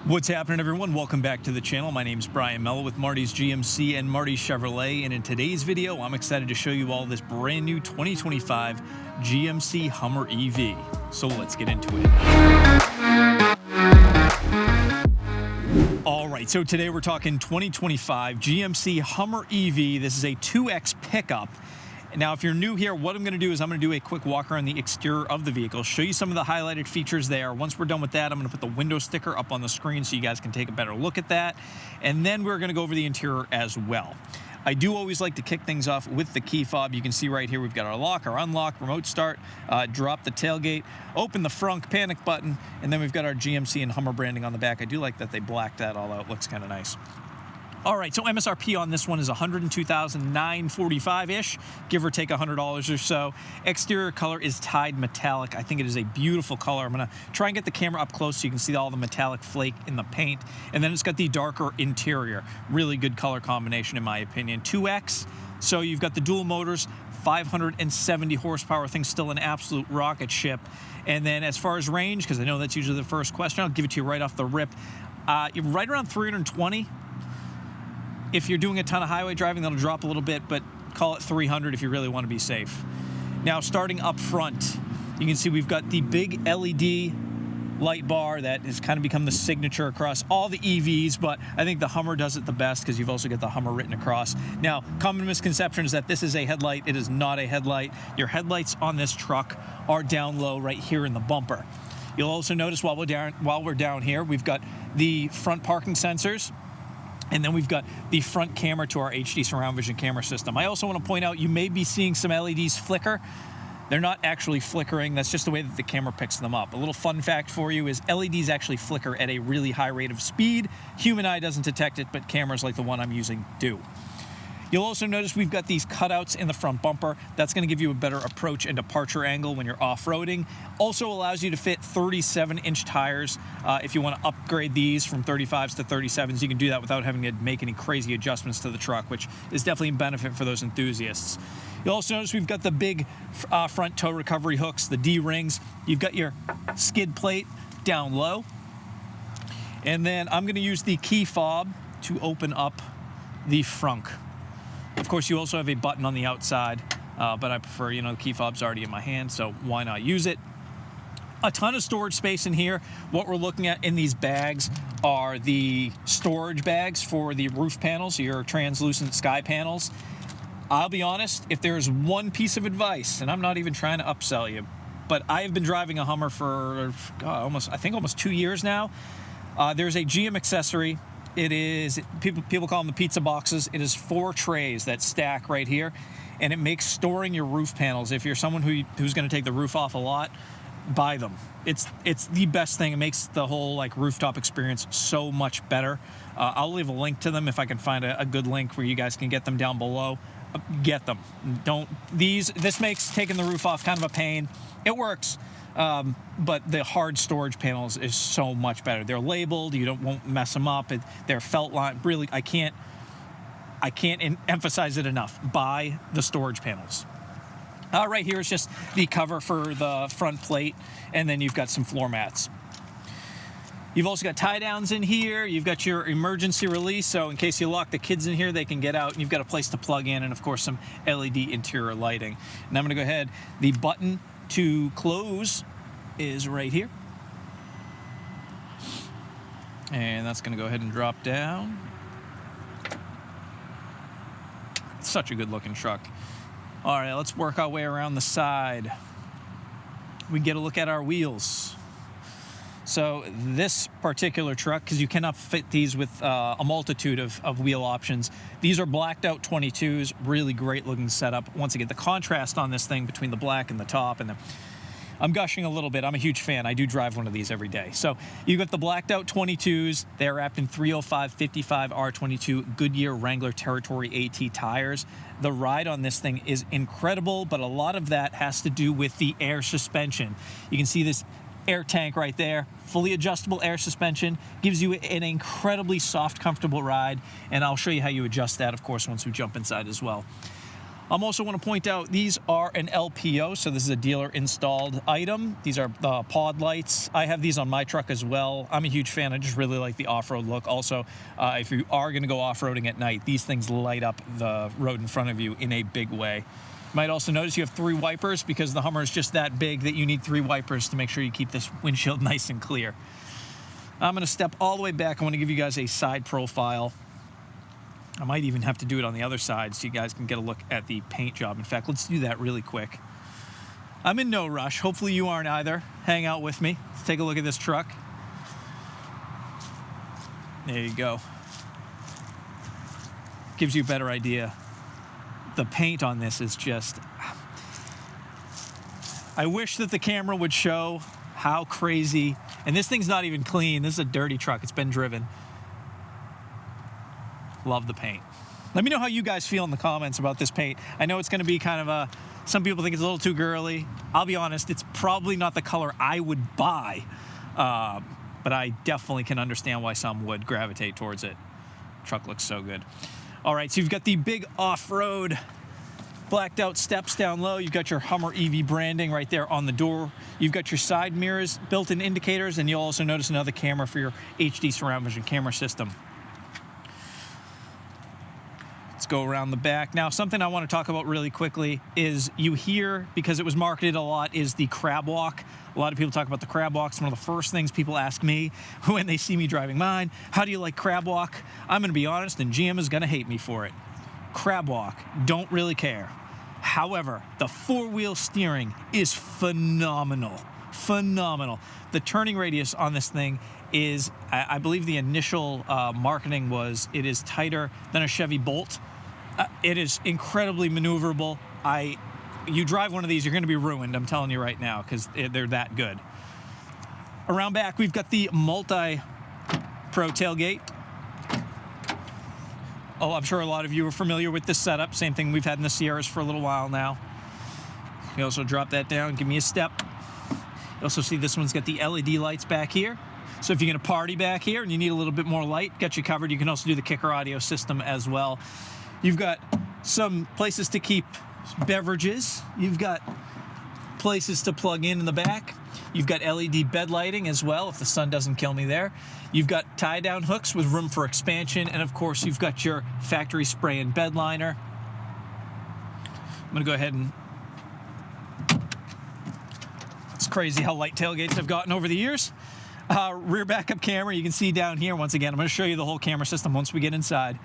What's happening, everyone? Welcome back to the channel. My name's Brian Mello with Marty's GMC and Marty's Chevrolet, and in today's video I'm excited to show you all this brand new 2025 GMC Hummer EV. So let's get into it. All right, so today we're talking 2025 GMC Hummer EV. This is a 2X pickup. Now, if you're new here, what I'm going to do is I'm going to do a quick walk around the exterior of the vehicle, show you some of the highlighted features there. Once we're done with that, I'm going to put the window sticker up on the screen so you guys can take a better look at that. And then we're going to go over the interior as well. I do always like to kick things off with the key fob. You can see right here we've got our lock, our unlock, remote start, drop the tailgate, open the front panic button, and then we've got our GMC and Hummer branding on the back. I do like that they blacked that all out. Looks kind of nice. All right, so MSRP on this one is $102,945-ish, give or take $100 or so. Exterior color is Tide Metallic. I think it is a beautiful color. I'm gonna try and get the camera up close so you can see all the metallic flake in the paint. And then it's got the darker interior. Really good color combination in my opinion. 2X, so you've got the dual motors, 570 horsepower, thing's still an absolute rocket ship. And then as far as range, because I know that's usually the first question, I'll give it to you right off the rip. You're right around 320. If you're doing a ton of highway driving, that'll drop a little bit, but call it 300 if you really want to be safe. Now, starting up front, you can see we've got the big LED light bar that has kind of become the signature across all the EVs, but I think the Hummer does it the best because you've also got the Hummer written across. Now, common misconception is that this is a headlight. It is not a headlight. Your headlights on this truck are down low right here in the bumper. You'll also notice while we're down here, we've got the front parking sensors. And then we've got the front camera to our HD surround vision camera system. I also want to point out you may be seeing some LEDs flicker. They're not actually flickering. That's just the way that the camera picks them up. A little fun fact for you is LEDs actually flicker at a really high rate of speed. Human eye doesn't detect it, but cameras like the one I'm using do. You'll also notice we've got these cutouts in the front bumper. That's going to give you a better approach and departure angle when you're off-roading. Also allows you to fit 37-inch tires. If you want to upgrade these from 35s to 37s, you can do that without having to make any crazy adjustments to the truck, which is definitely a benefit for those enthusiasts. You'll also notice we've got the big front tow recovery hooks, the D-rings. You've got your skid plate down low. And then I'm going to use the key fob to open up the frunk. Of course, you also have a button on the outside, but I prefer, the key fob's already in my hand, so why not use it? A ton of storage space in here. What we're looking at in these bags are the storage bags for the roof panels, your translucent sky panels. I'll be honest, if there's one piece of advice, and I'm not even trying to upsell you, but I've been driving a Hummer for almost 2 years now. There's a GM accessory. It is, people call them the pizza boxes. It is 4 trays that stack right here, and it makes storing your roof panels. If you're someone who's going to take the roof off a lot, buy them. It's the best thing. It makes the whole rooftop experience so much better. I'll leave a link to them if I can find a good link where you guys can get them down below. Get them. This makes taking the roof off kind of a pain. It works. But the hard storage panels is so much better. They're labeled. Won't mess them up. They're felt line. Really, I can't emphasize it enough. Buy the storage panels. Right here is just the cover for the front plate, and then you've got some floor mats. You've also got tie downs in here. You've got your emergency release, so in case you lock the kids in here, they can get out, and you've got a place to plug in, and of course some LED interior lighting. And I'm going to go ahead. The button to close is right here, and that's going to go ahead and drop down. It's such a good looking truck. All right, let's work our way around the side. We get a look at our wheels. So this particular truck, because you cannot fit these with a multitude of wheel options, these are blacked out 22s, really great looking setup. Once again, the contrast on this thing between the black and the top, and I'm gushing a little bit. I'm a huge fan. I do drive one of these every day. So you've got the blacked out 22s. They're wrapped in 305/55 R22 Goodyear Wrangler Territory AT tires. The ride on this thing is incredible, but a lot of that has to do with the air suspension. You can see this air tank right there, fully adjustable air suspension, gives you an incredibly soft, comfortable ride, and I'll show you how you adjust that, of course, once we jump inside as well. Also want to point out these are an LPO, so this is a dealer installed item. These are the pod lights. I have these on my truck as well. I'm a huge fan. I just really like the off-road look. Also, if you are going to go off-roading at night, these things light up the road in front of you in a big way. You might also notice you have 3 wipers because the Hummer is just that big that you need 3 wipers to make sure you keep this windshield nice and clear. I'm going to step all the way back. I want to give you guys a side profile. I might even have to do it on the other side so you guys can get a look at the paint job. In fact, let's do that really quick. I'm in no rush. Hopefully you aren't either. Hang out with me. Let's take a look at this truck. There you go. Gives you a better idea. The paint on this is just... I wish that the camera would show how crazy... And this thing's not even clean. This is a dirty truck. It's been driven. Love the paint. Let me know how you guys feel in the comments about this paint. I know it's going to be kind of a... Some people think it's a little too girly. I'll be honest, it's probably not the color I would buy. But I definitely can understand why some would gravitate towards it. Truck looks so good. All right, so you've got the big off-road blacked out steps down low. You've got your Hummer EV branding right there on the door. You've got your side mirrors, built-in indicators, and you'll also notice another camera for your HD surround vision camera system. Let's go around the back. Now, something I want to talk about really quickly is you hear, because it was marketed a lot, is the crab walk. A lot of people talk about the crab walk. It's one of the first things people ask me when they see me driving mine. How do you like crab walk? I'm going to be honest, and GM is going to hate me for it. Crab walk, don't really care. However, the 4-wheel steering is phenomenal. Phenomenal. The turning radius on this thing is, I believe the initial marketing was, it is tighter than a Chevy Bolt. It is incredibly maneuverable. You drive one of these, you're going to be ruined, I'm telling you right now, because they're that good. Around back, we've got the multi-pro tailgate. Oh, I'm sure a lot of you are familiar with this setup. Same thing we've had in the Sierras for a little while now. You also drop that down, give me a step. You also see this one's got the LED lights back here. So if you're going to party back here and you need a little bit more light, got you covered. You can also do the kicker audio system as well. You've got some places to keep beverages. You've got places to plug in the back. You've got LED bed lighting as well, if the sun doesn't kill me there. You've got tie-down hooks with room for expansion. And, of course, you've got your factory spray and bed liner. I'm going to go ahead and... It's crazy how light tailgates have gotten over the years. Rear backup camera, you can see down here. Once again, I'm going to show you the whole camera system once we get inside.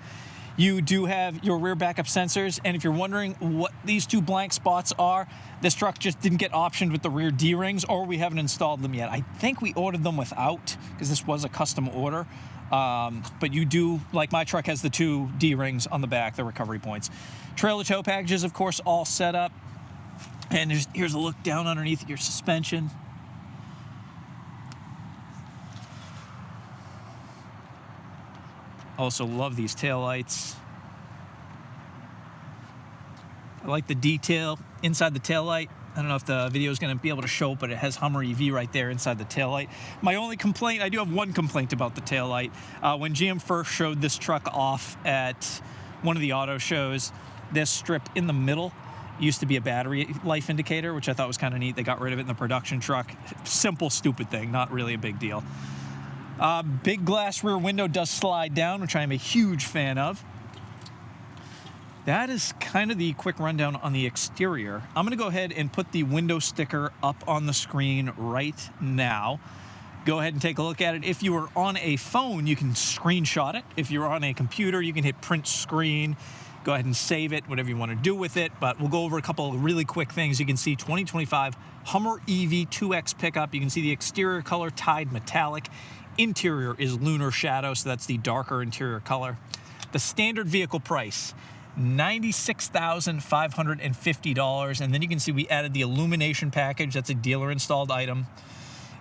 You do have your rear backup sensors, and if you're wondering what these 2 blank spots are, this truck just didn't get optioned with the rear D-rings, or we haven't installed them yet. I think we ordered them without, because this was a custom order. But you do, like my truck has the 2 D-rings on the back, the recovery points. Trailer tow packages, of course, all set up. And here's a look down underneath your suspension. Also love these taillights. I like the detail inside the taillight. I don't know if the video is going to be able to show it, but it has Hummer EV right there inside the taillight. My only complaint, I do have one complaint about the taillight. When GM first showed this truck off at one of the auto shows, this strip in the middle used to be a battery life indicator, which I thought was kind of neat. They got rid of it in the production truck. Simple, stupid thing, not really a big deal. Big glass rear window does slide down, which I am a huge fan of. That is kind of the quick rundown on the exterior. I'm going to go ahead and put the window sticker up on the screen right now. Go ahead and take a look at it. If you are on a phone, you can screenshot it. If you're on a computer, you can hit print screen. Go ahead and save it, whatever you want to do with it. But we'll go over a couple of really quick things. You can see 2025 Hummer EV 2X pickup. You can see the exterior color, Tide Metallic. Interior is Lunar Shadow, so that's the darker interior color. The standard vehicle price, $96,550. And then you can see we added the illumination package. That's a dealer installed item.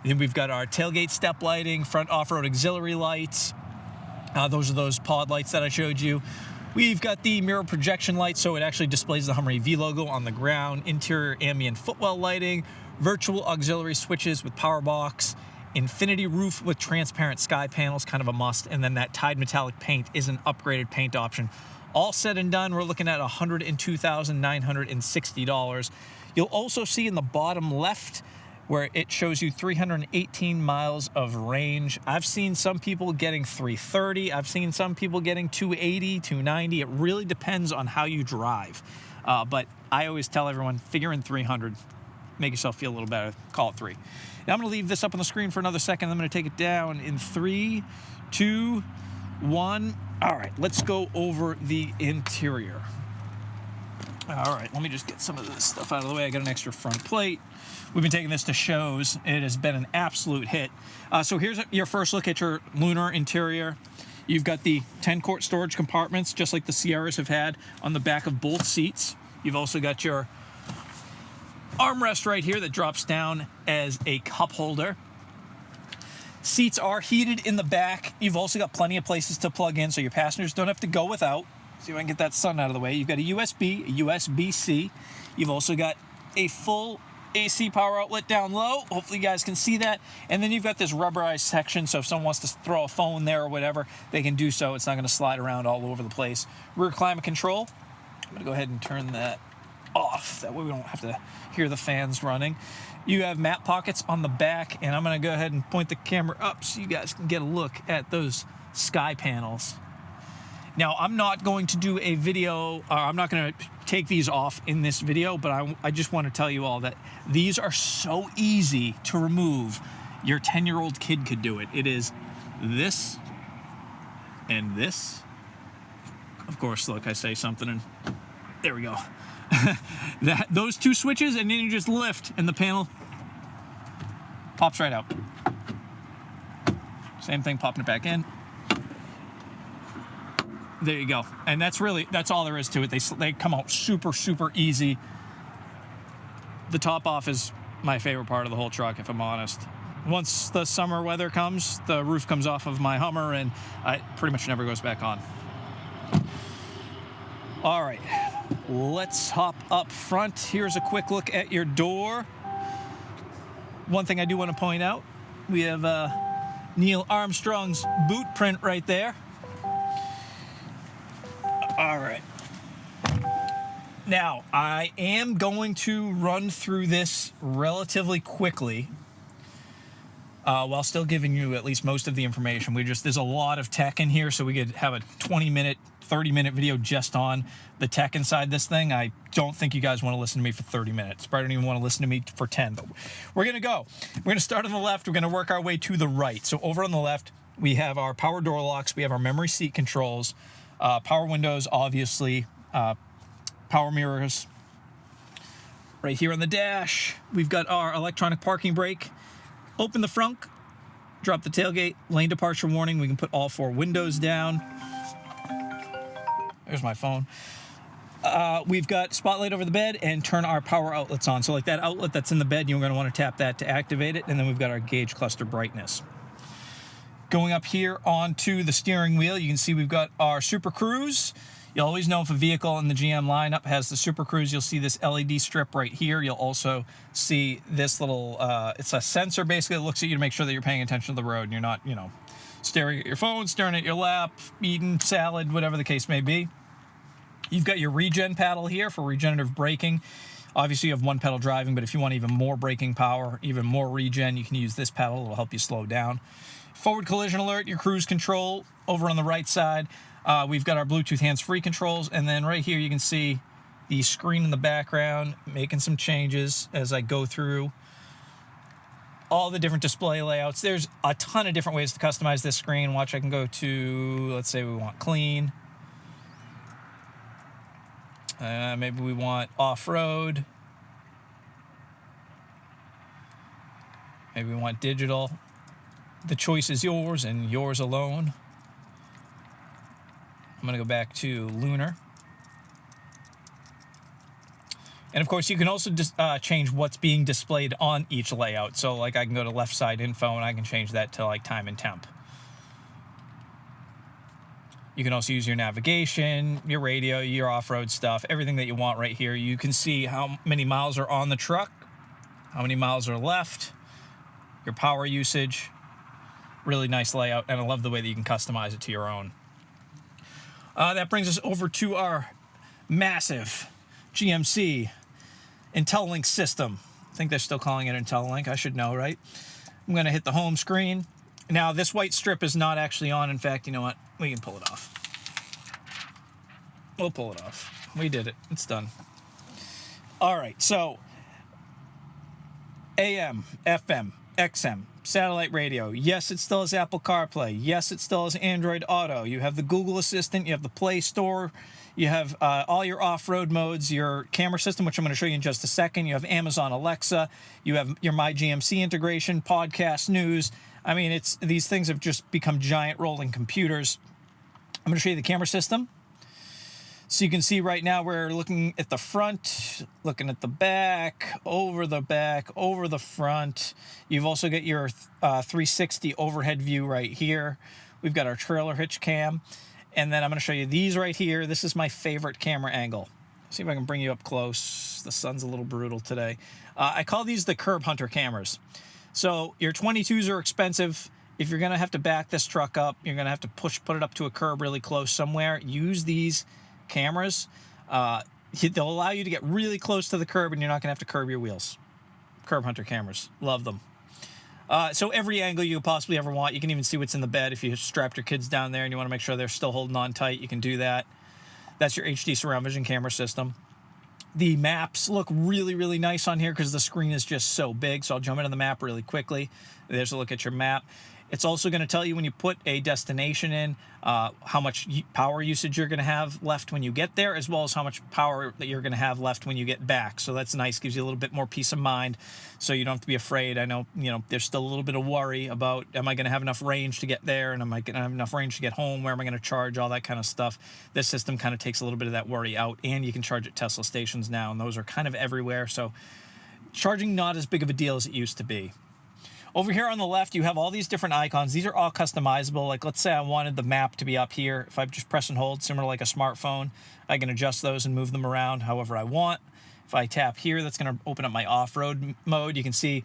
And then we've got our tailgate step lighting, front off-road auxiliary lights. Those are those pod lights that I showed you. We've got the mirror projection light, so it actually displays the Hummer EV logo on the ground. Interior ambient footwell lighting, virtual auxiliary switches with power box, infinity roof with transparent sky panels, kind of a must. And then that Tide Metallic paint is an upgraded paint option All said and done, we're looking at $102,960. You'll also see in the bottom left where it shows you 318 miles of range. I've seen some people getting 330. I've seen some people getting 280, 290. It really depends on how you drive. But I always tell everyone, figure in 300. Make yourself feel a little better. Call it 3. Now I'm going to leave this up on the screen for another second. I'm going to take it down in 3, 2, 1. All right, let's go over the interior. All right, let me just get some of this stuff out of the way. I got an extra front plate. We've been taking this to shows. It has been an absolute hit. So here's your first look at your Lunar interior. You've got the 10-quart storage compartments, just like the Sierras have had, on the back of both seats. You've also got your armrest right here that drops down as a cup holder. Seats are heated in the back. You've also got plenty of places to plug in, so your passengers don't have to go without. See if I can get that sun out of the way. You've got a USB, a USB-C. You've also got a full AC power outlet down low. Hopefully you guys can see that. And then you've got this rubberized section, so if someone wants to throw a phone there or whatever, they can do so. It's not going to slide around all over the place. Rear climate control. I'm going to go ahead and turn that off. That way we don't have to hear the fans running. You have map pockets on the back, and I'm going to go ahead and point the camera up so you guys can get a look at those sky panels. Now, I'm not going to do a video, I'm not going to take these off in this video, but I just want to tell you all that these are so easy to remove. Your 10-year-old kid could do it. It is this and this. Of course, look, I say something and there we go. Those two switches, and then you just lift and the panel pops right out. Same thing, popping it back in. There you go. And that's all there is to it. They come out super, super easy. The top off is my favorite part of the whole truck, if I'm honest. Once the summer weather comes, the roof comes off of my Hummer and it pretty much never goes back on. All right, let's hop up front. Here's a quick look at your door. One thing I do want to point out, we have Neil Armstrong's boot print right there. All right. Now, I am going to run through this relatively quickly while still giving you at least most of the information. There's a lot of tech in here, so we could have a 20-minute, 30-minute video just on the tech inside this thing. I don't think you guys want to listen to me for 30 minutes. Probably don't even want to listen to me for 10, but we're going to go. We're going to start on the left. We're going to work our way to the right. So over on the left, we have our power door locks. We have our memory seat controls. Power windows, obviously, power mirrors. Right here on the dash, we've got our electronic parking brake. Open the front, drop the tailgate, lane departure warning. We can put all 4 windows down. There's my phone. We've got spotlight over the bed and turn our power outlets on. So like that outlet that's in the bed, you're going to want to tap that to activate it. And then we've got our gauge cluster brightness. Going up here onto the steering wheel, you can see we've got our Super Cruise. You'll always know if a vehicle in the GM lineup has the Super Cruise, you'll see this LED strip right here. You'll also see this little, it's a sensor basically that looks at you to make sure that you're paying attention to the road and you're not, staring at your phone, staring at your lap, eating salad, whatever the case may be. You've got your regen paddle here for regenerative braking. Obviously, you have one pedal driving, but if you want even more braking power, even more regen, you can use this pedal. It'll help you slow down. Forward collision alert, your cruise control over on the right side. We've got our Bluetooth hands-free controls, and then right here you can see the screen in the background, making some changes as I go through all the different display layouts. There's a ton of different ways to customize this screen. Watch, I can go to, let's say we want clean. Maybe we want off-road. Maybe we want digital. The choice is yours and yours alone. I'm going to go back to Lunar. And of course, you can also change what's being displayed on each layout. So like I can go to left side info and I can change that to like time and temp. You can also use your navigation, your radio, your off-road stuff, everything that you want right here. You can see how many miles are on the truck, how many miles are left, your power usage. Really nice layout, and I love the way that you can customize it to your own. That brings us over to our massive GMC IntelliLink system. I think they're still calling it IntelliLink. I should know, right? I'm going to hit the home screen. Now, this white strip is not actually on. In fact, you know what? We can pull it off. We'll pull it off. We did it. It's done. All right, so AM, FM, XM, satellite radio. Yes, it still has Apple CarPlay. Yes, it still has Android Auto. You have the Google Assistant. You have the Play Store. You have all your off-road modes, your camera system, which I'm going to show you in just a second. You have Amazon Alexa. You have your My GMC integration, podcast news. I mean, these things have just become giant rolling computers. I'm going to show you the camera system. So you can see right now we're looking at the front, looking at the back, over the front. You've also got your 360 overhead view right here. We've got our trailer hitch cam. And then I'm going to show you these right here. This is my favorite camera angle. See if I can bring you up close. The sun's a little brutal today. I call these the curb hunter cameras. So your 22s are expensive. If you're going to have to back this truck up, you're going to have to put it up to a curb really close somewhere. Use these cameras. They'll allow you to get really close to the curb and you're not going to have to curb your wheels. Curb hunter cameras. Love them. So every angle you possibly ever want. You can even see what's in the bed. If you strapped your kids down there and you want to make sure they're still holding on tight, you can do that. That's your HD surround vision camera system. The maps look really, really nice on here because the screen is just so big. So I'll jump into the map really quickly. There's a look at your map. It's also going to tell you when you put a destination in, how much power usage you're going to have left when you get there, as well as how much power that you're going to have left when you get back. So that's nice, gives you a little bit more peace of mind, so you don't have to be afraid. I know, there's still a little bit of worry about, am I going to have enough range to get there, and am I going to have enough range to get home? Where am I going to charge? All that kind of stuff. This system kind of takes a little bit of that worry out, and you can charge at Tesla stations now, and those are kind of everywhere. So charging not as big of a deal as it used to be. Over here on the left, you have all these different icons. These are all customizable. Like, let's say I wanted the map to be up here. If I just press and hold, similar to like a smartphone, I can adjust those and move them around however I want. If I tap here, that's going to open up my off-road mode. You can see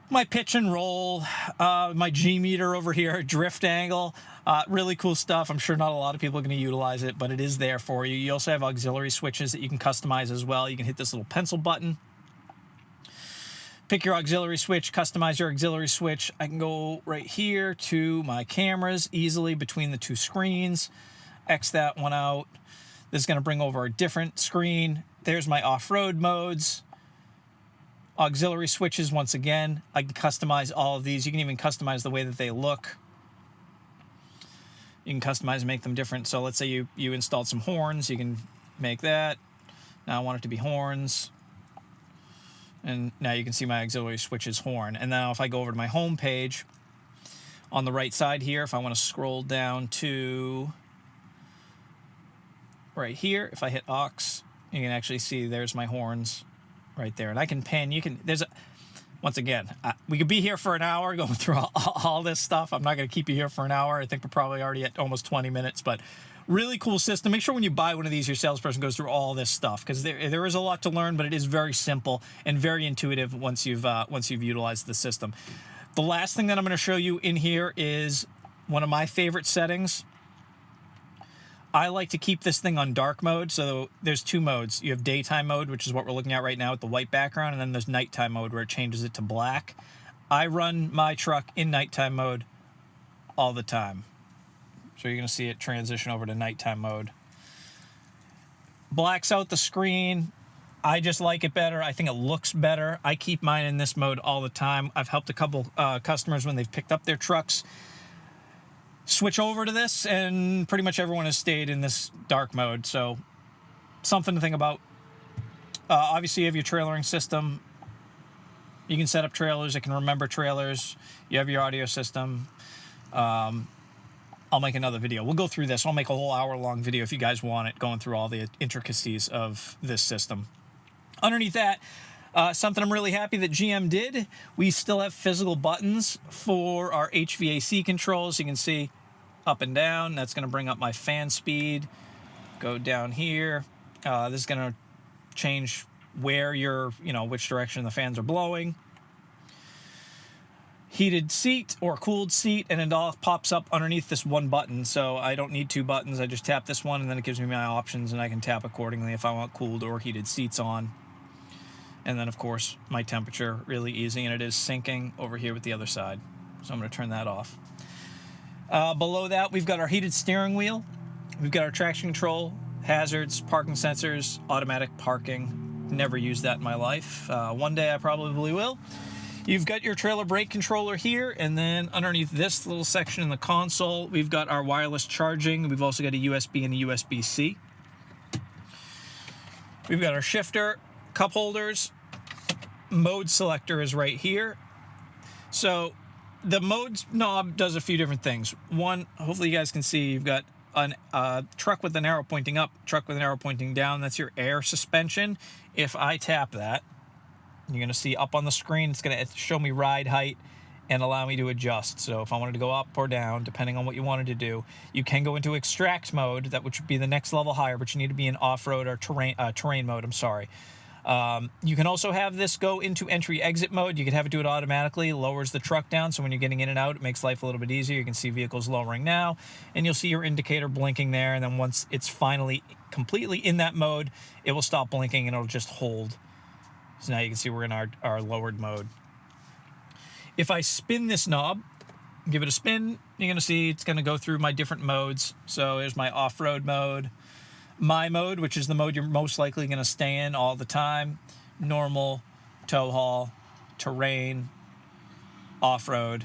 my pitch and roll, my G meter over here, drift angle. Really cool stuff. I'm sure not a lot of people are going to utilize it, but it is there for you. You also have auxiliary switches that you can customize as well. You can hit this little pencil button. Pick your auxiliary switch, customize your auxiliary switch. I can go right here to my cameras easily between the two screens. X that one out. This is going to bring over a different screen. There's my off-road modes. Auxiliary switches, once again. I can customize all of these. You can even customize the way that they look. You can customize and make them different. So let's say you installed some horns. You can make that. Now I want it to be horns. And now you can see my auxiliary switches horn. And now if I go over to my home page, on the right side here, if I want to scroll down to right here, if I hit aux, you can actually see there's my horns right there. And I can pan, once again, we could be here for an hour going through all this stuff. I'm not going to keep you here for an hour. I think we're probably already at almost 20 minutes, but really cool system. Make sure when you buy one of these, your salesperson goes through all this stuff, because there is a lot to learn, but it is very simple and very intuitive once you've utilized the system. The last thing that I'm going to show you in here is one of my favorite settings. I like to keep this thing on dark mode. So there's two modes. You have daytime mode, which is what we're looking at right now with the white background, and then there's nighttime mode where it changes it to black. I run my truck in nighttime mode all the time. So you're going to see it transition over to nighttime mode. Blacks out the screen. I just like it better. I think it looks better. I keep mine in this mode all the time. I've helped a couple customers when they've picked up their trucks switch over to this, and pretty much everyone has stayed in this dark mode. So something to think about. Obviously, you have your trailering system. You can set up trailers. It can remember trailers. You have your audio system. I'll make another video. We'll go through this. I'll make a whole hour-long video if you guys want it, going through all the intricacies of this system. Underneath that, something I'm really happy that GM did, we still have physical buttons for our HVAC controls. You can see up and down. That's going to bring up my fan speed. Go down here. This is going to change where which direction the fans are blowing. heated seat or cooled seat, and it all pops up underneath this one button. So I don't need two buttons. I just tap this one, and then it gives me my options, and I can tap accordingly if I want cooled or heated seats on. And then, of course, my temperature, really easy, and it is syncing over here with the other side. So I'm going to turn that off. Below that, we've got our heated steering wheel. We've got our traction control, hazards, parking sensors, automatic parking. Never used that in my life. One day I probably will. You've got your trailer brake controller here, and then underneath this little section in the console, we've got our wireless charging. We've also got a USB and a USB-C. We've got our shifter, cup holders, mode selector is right here. So the mode knob does a few different things. One, hopefully you guys can see, you've got a truck with an arrow pointing up, truck with an arrow pointing down. That's your air suspension. If I tap that, you're going to see up on the screen, it's going to show me ride height and allow me to adjust. So if I wanted to go up or down, depending on what you wanted to do, you can go into extract mode, that which would be the next level higher, but you need to be in off-road or terrain mode, I'm sorry. You can also have this go into entry-exit mode. You can have it do it automatically, lowers the truck down, so when you're getting in and out, it makes life a little bit easier. You can see vehicles lowering now, and you'll see your indicator blinking there, and then once it's finally completely in that mode, it will stop blinking and it'll just hold. So now you can see we're in our lowered mode. If I spin this knob, give it a spin, you're going to see it's going to go through my different modes. So there's my off-road mode, my mode, which is the mode you're most likely going to stay in all the time, normal, tow haul, terrain, off-road.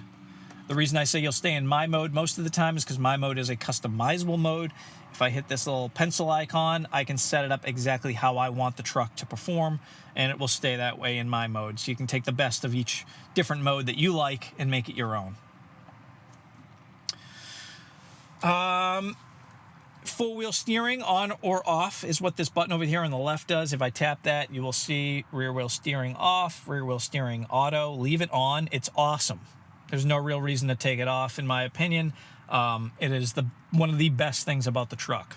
The reason I say you'll stay in my mode most of the time is because my mode is a customizable mode. If I hit this little pencil icon, I can set it up exactly how I want the truck to perform, and it will stay that way in my mode. So you can take the best of each different mode that you like and make it your own. Four-wheel steering on or off is what this button over here on the left does. If I tap that, you will see rear wheel steering off, rear wheel steering auto. Leave it on. It's awesome. There's no real reason to take it off, in my opinion. It is one of the best things about the truck.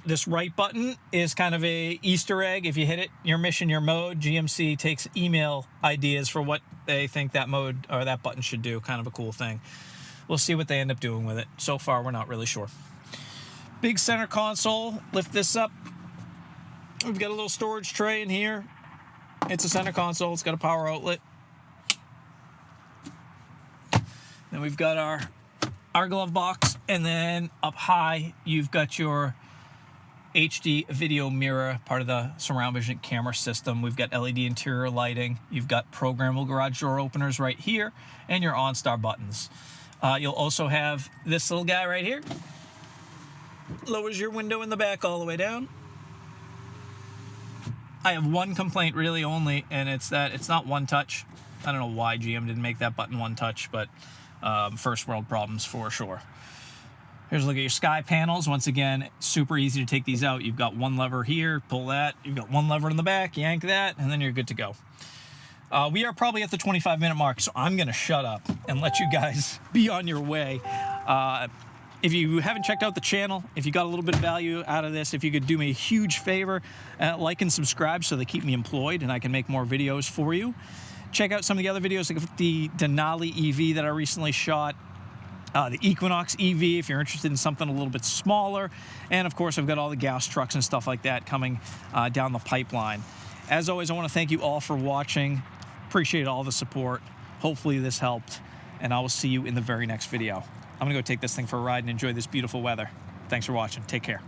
This right button is kind of a Easter egg. If you hit it, your mission, your mode. GMC takes email ideas for what they think that mode or that button should do. Kind of a cool thing. We'll see what they end up doing with it. So far, we're not really sure. Big center console. Lift this up. We've got a little storage tray in here. It's a center console. It's got a power outlet. Then we've got our glove box, and then up high, you've got your HD video mirror, part of the surround vision camera system. We've got LED interior lighting. You've got programmable garage door openers right here, and your OnStar buttons. You'll also have this little guy right here. Lowers your window in the back all the way down. I have one complaint really only, and it's that it's not one touch. I don't know why GM didn't make that button one touch, but first world problems for sure. Here's a look at your sky panels. Once again, super easy to take these out. You've got one lever here, pull that. You've got one lever in the back, yank that, and then you're good to go. We are probably at the 25-minute mark, so I'm going to shut up and let you guys be on your way. If you haven't checked out the channel, if you got a little bit of value out of this, if you could do me a huge favor, like and subscribe so they keep me employed and I can make more videos for you. Check out some of the other videos, like the Denali EV that I recently shot, the Equinox EV if you're interested in something a little bit smaller, and of course I've got all the gas trucks and stuff like that coming down the pipeline. As always, I want to thank you all for watching. Appreciate all the support. Hopefully this helped, and I will see you in the very next video. I'm gonna go take this thing for a ride and enjoy this beautiful weather. Thanks for watching. Take care.